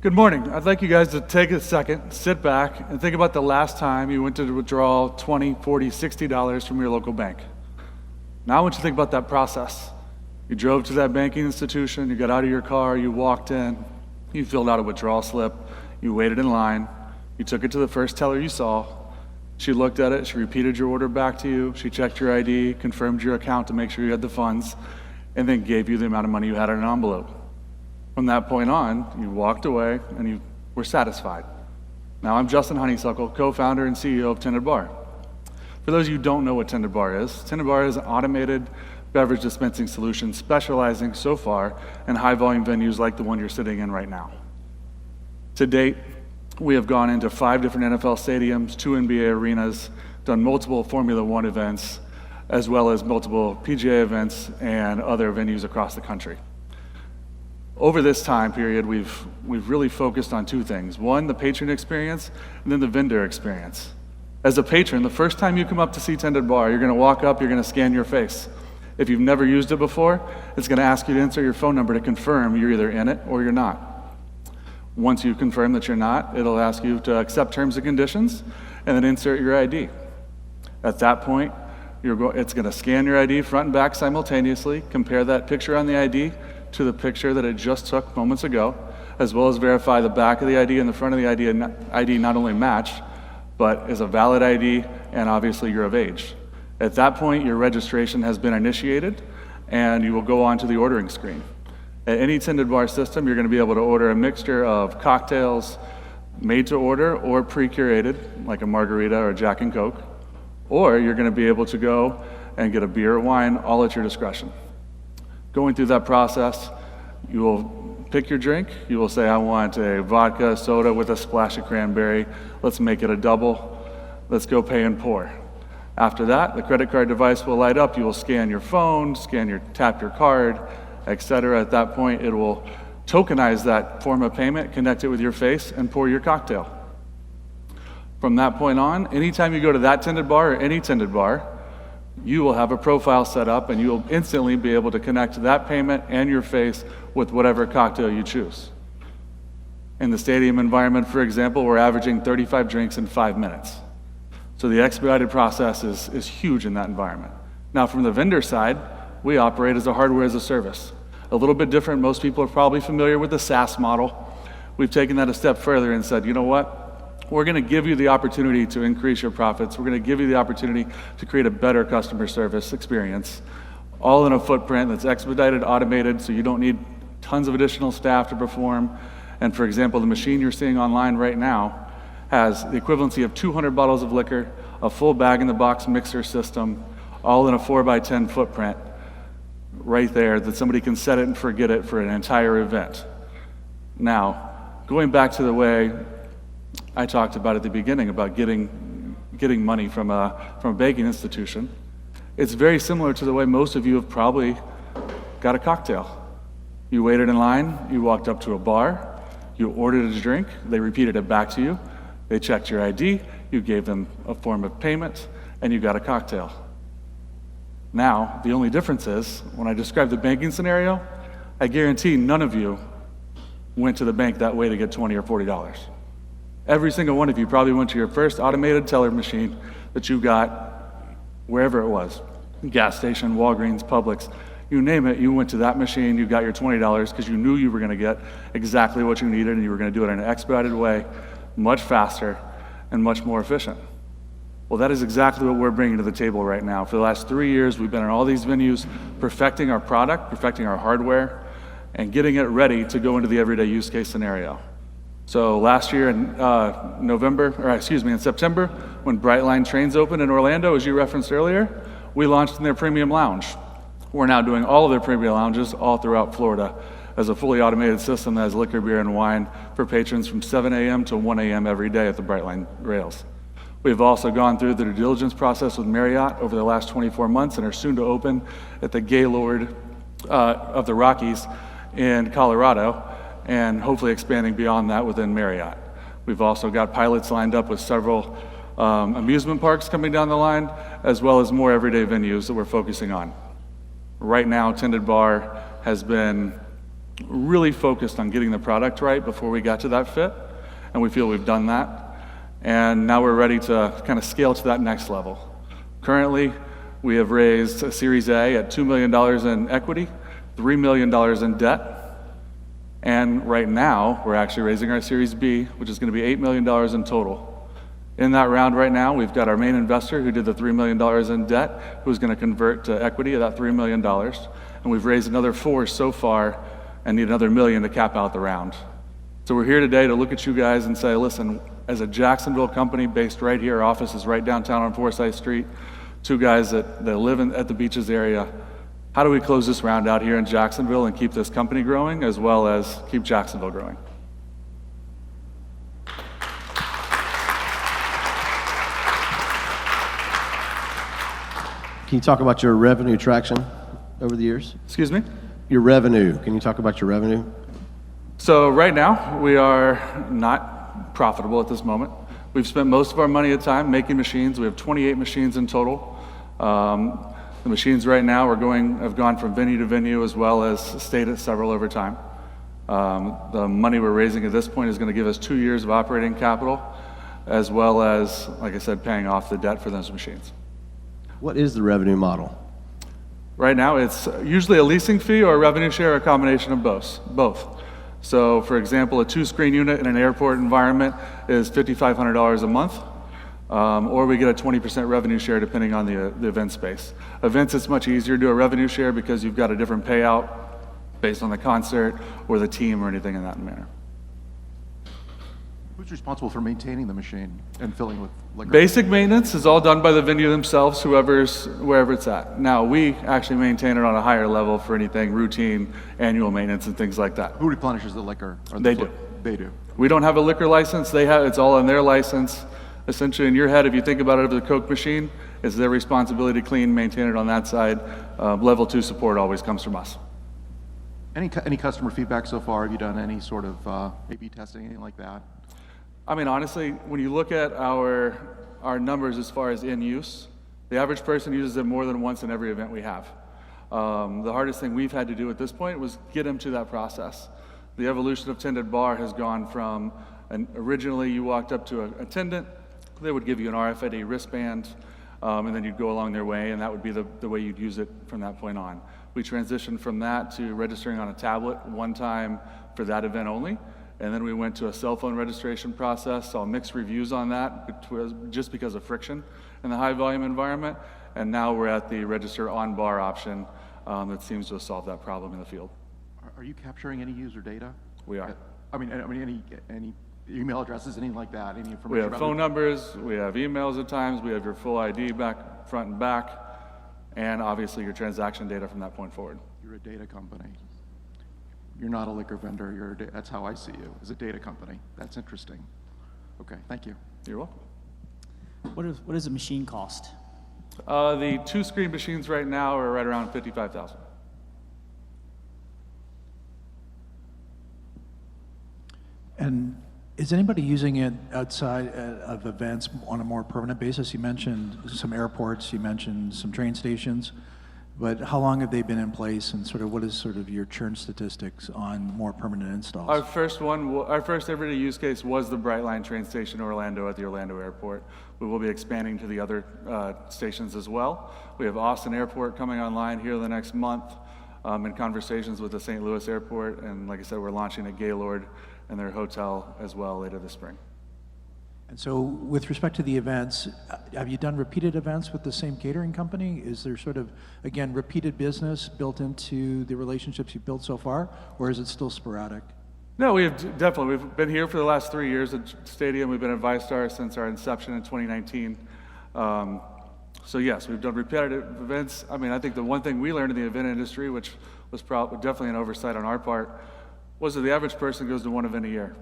Good morning. I'd like you guys to take a second, sit back, and think about the last time you went to withdraw $20, $40, $60 from your local bank. Now I want you to think about that process. You drove to that banking institution, you got out of your car, you walked in, you filled out a withdrawal slip, you waited in line, you took it to the first teller you saw, she looked at it, she repeated your order back to you, she checked your ID, confirmed your account to make sure you had the funds, and then gave you the amount of money you had in an envelope. From that point on, you walked away and you were satisfied. Now, I'm Justin Honeysuckle, co-founder and CEO of Tinted Bar. For those of you who don't know what Tinted Bar is an automated beverage dispensing solution specializing so far in high-volume venues like the one you're sitting in right now. To date, we have gone into 5 different NFL stadiums, 2 NBA arenas, done multiple Formula One events, as well as multiple PGA events and other venues across the country. Over this time period, we've really focused on 2 things. One, the patron experience, and then the vendor experience. As a patron, the first time you come up to see Tinted Bar, you're gonna walk up, you're gonna scan your face. If you've never used it before, it's gonna ask you to enter your phone number to confirm you're either in it or you're not. Once you confirm that you're not, it'll ask you to accept terms and conditions, and then insert your ID. At that point, it's gonna scan your ID front and back simultaneously, compare that picture on the ID to the picture that it just took moments ago, as well as verify the back of the ID and the front of the ID not only match, but is a valid ID, and obviously you're of age. At that point, your registration has been initiated, and you will go on to the ordering screen. At any Tinted Bar system, you're gonna be able to order a mixture of cocktails made to order or pre-curated, like a margarita or a Jack and Coke, or you're gonna be able to go and get a beer or wine, all at your discretion. Going through that process, you will pick your drink. You will say, I want a vodka soda with a splash of cranberry. Let's make it a double. Let's go pay and pour. After that, the credit card device will light up. You will scan your phone, tap your card, etc. At that point, it will tokenize that form of payment, connect it with your face, and pour your cocktail. From that point on, anytime you go to that Tinted Bar or any Tinted Bar, you will have a profile set up and you will instantly be able to connect that payment and your face with whatever cocktail you choose. In the stadium environment, for example, we're averaging 35 drinks in 5 minutes. So the expedited process is huge in that environment. Now, from the vendor side, we operate as a hardware as a service. A little bit different. Most people are probably familiar with the SaaS model. We've taken that a step further and said, you know what? We're gonna give you the opportunity to increase your profits. We're gonna give you the opportunity to create a better customer service experience, all in a footprint that's expedited, automated, so you don't need tons of additional staff to perform. And for example, the machine you're seeing online right now has the equivalency of 200 bottles of liquor, a full bag-in-the-box mixer system, all in a 4x10 footprint right there that somebody can set it and forget it for an entire event. Now, going back to the way I talked about at the beginning about getting money from a banking institution. It's very similar to the way most of you have probably got a cocktail. You waited in line, you walked up to a bar, you ordered a drink, they repeated it back to you, they checked your ID, you gave them a form of payment, and you got a cocktail. Now, the only difference is, when I describe the banking scenario, I guarantee none of you went to the bank that way to get $20 or $40. Every single one of you probably went to your first automated teller machine that you got wherever it was, gas station, Walgreens, Publix, you name it, you went to that machine, you got your $20 because you knew you were gonna get exactly what you needed and you were gonna do it in an expedited way, much faster and much more efficient. Well, that is exactly what we're bringing to the table right now. For the last 3 years, we've been in all these venues, perfecting our product, perfecting our hardware, and getting it ready to go into the everyday use case scenario. So last year in September, when Brightline Trains opened in Orlando, as you referenced earlier, we launched in their premium lounge. We're now doing all of their premium lounges all throughout Florida as a fully automated system that has liquor, beer, and wine for patrons from 7 a.m. to 1 a.m. every day at the Brightline rails. We've also gone through the due diligence process with Marriott over the last 24 months and are soon to open at the Gaylord of the Rockies in Colorado, and hopefully expanding beyond that within Marriott. We've also got pilots lined up with several amusement parks coming down the line, as well as more everyday venues that we're focusing on. Right now, Tinted Bar has been really focused on getting the product right before we got to that fit, and we feel we've done that. And now we're ready to kind of scale to that next level. Currently, we have raised a Series A at $2 million in equity, $3 million in debt, and right now, we're actually raising our Series B, which is going to be $8 million in total. In that round right now, we've got our main investor who did the $3 million in debt, who's going to convert to equity of that $3 million. And we've raised another $4 million so far and need another $1 million to cap out the round. So we're here today to look at you guys and say, listen, as a Jacksonville company based right here, our office is right downtown on Forsyth Street, two guys that live at the beaches area, how do we close this round out here in Jacksonville and keep this company growing as well as keep Jacksonville growing? Can you talk about your revenue traction over the years? Excuse me? Your revenue. Can you talk about your revenue? So right now, we are not profitable at this moment. We've spent most of our money at time making machines. We have 28 machines in total. The machines right now have gone from venue to venue as well as stayed at several over time. The money we're raising at this point is going to give us 2 years of operating capital as well as, like I said, paying off the debt for those machines. What is the revenue model? Right now, it's usually a leasing fee or a revenue share, or a combination of both. So, for example, a 2-screen unit in an airport environment is $5,500 a month, or we get a 20% revenue share depending on the event space. Events, it's much easier to do a revenue share because you've got a different payout based on the concert or the team or anything in that manner. Who's responsible for maintaining the machine and filling with liquor? Basic maintenance is all done by the venue themselves, wherever it's at. Now, we actually maintain it on a higher level for anything routine, annual maintenance and things like that. Who replenishes the liquor? They do. They do. We don't have a liquor license. It's all on their license. Essentially, in your head, if you think about it, of the Coke machine, it's their responsibility to clean, maintain it on that side. Level 2 support always comes from us. Any customer feedback so far? Have you done any sort of A/B testing, anything like that? I mean, honestly, when you look at our numbers as far as in use, the average person uses it more than once in every event we have. The hardest thing we've had to do at this point was get them to that process. The evolution of Tended Bar has gone from, originally you walked up to an attendant, they would give you an RFID wristband, and then you'd go along their way, and that would be the way you'd use it from that point on. We transitioned from that to registering on a tablet one time for that event only. And then we went to a cell phone registration process, saw mixed reviews on that just because of friction in the high volume environment. And now we're at the register on bar option that seems to have solved that problem in the field. Are you capturing any user data? We are. I mean, any email addresses, anything like that, any information? We have phone numbers, we have emails at times, we have your full ID back, front and back, and obviously your transaction data from that point forward. You're a data company. You're not a liquor vendor. That's how I see you, as a data company. That's interesting. Okay, thank you. You're welcome. What does a machine cost? The 2-screen machines right now are right around $55,000. And is anybody using it outside of events on a more permanent basis? You mentioned some airports, you mentioned some train stations, but how long have they been in place, and sort of what is sort of your churn statistics on more permanent installs? Our first everyday use case was the Brightline train station in Orlando at the Orlando airport. We will be expanding to the other stations as well. We have Austin Airport coming online here the next month, in conversations with the St. Louis airport, and like I said, we're launching at Gaylord and their hotel as well later this spring. And so with respect to the events, have you done repeated events with the same catering company? Is there sort of, again, repeated business built into the relationships you've built so far, or is it still sporadic? No, we have definitely. We've been here for the last 3 years at Stadium. We've been at ViStar since our inception in 2019. So yes, we've done repetitive events. I mean, I think the one thing we learned in the event industry, which was definitely an oversight on our part, was that the average person goes to one event a year.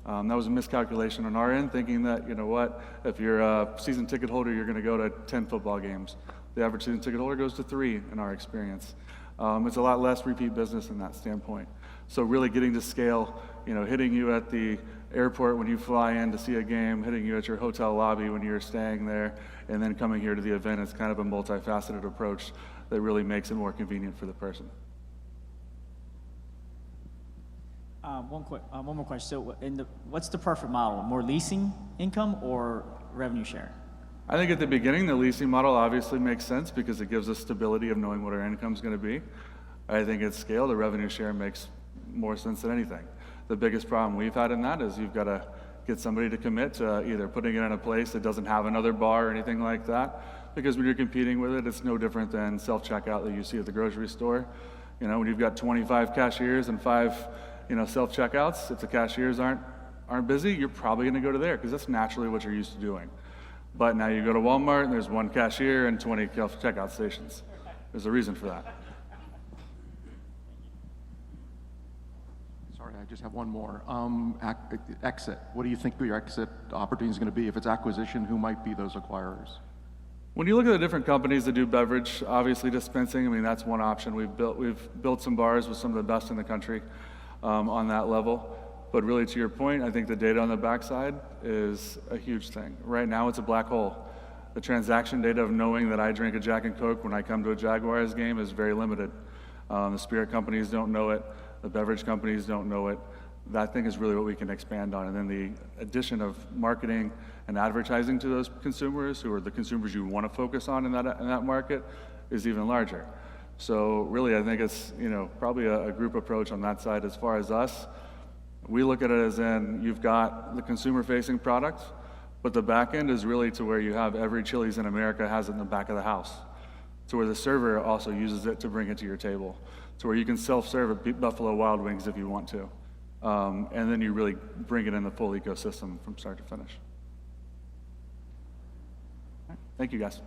That was a miscalculation on our end, thinking that, you know what, if you're a season ticket holder, you're going to go to 10 football games. The average season ticket holder goes to 3 in our experience. It's a lot less repeat business in that standpoint. So really getting to scale, hitting you at the airport when you fly in to see a game, hitting you at your hotel lobby when you're staying there, and then coming here to the event is kind of a multifaceted approach that really makes it more convenient for the person. One more question. So what's the perfect model? More leasing income or revenue share? I think at the beginning, the leasing model obviously makes sense because it gives us stability of knowing what our income is going to be. I think at scale, the revenue share makes more sense than anything. The biggest problem we've had in that is you've got to get somebody to commit to either putting it in a place that doesn't have another bar or anything like that. Because when you're competing with it, it's no different than self-checkout that you see at the grocery store. You know, when you've got 25 cashiers and 5, self-checkouts, if the cashiers aren't busy, you're probably going to go to there because that's naturally what you're used to doing. But now you go to Walmart and there's 1 cashier and 20 self-checkout stations. There's a reason for that. Sorry, I just have one more. Exit. What do you think your exit opportunity is going to be? If it's acquisition, who might be those acquirers? When you look at the different companies that do beverage, obviously dispensing, I mean, that's one option. We've built some bars with some of the best in the country on that level. But really, to your point, I think the data on the backside is a huge thing. Right now, it's a black hole. The transaction data of knowing that I drink a Jack and Coke when I come to a Jaguars game is very limited. The spirit companies don't know it. The beverage companies don't know it. That thing is really what we can expand on. And then the addition of marketing and advertising to those consumers, who are the consumers you want to focus on in that market, is even larger. So really, I think it's probably a group approach on that side. As far as us, we look at it as in you've got the consumer-facing product, but the back end is really to where you have every Chili's in America has it in the back of the house, to where the server also uses it to bring it to your table, to where you can self-serve at Buffalo Wild Wings if you want to. And then you really bring it in the full ecosystem from start to finish. All right. Thank you, guys.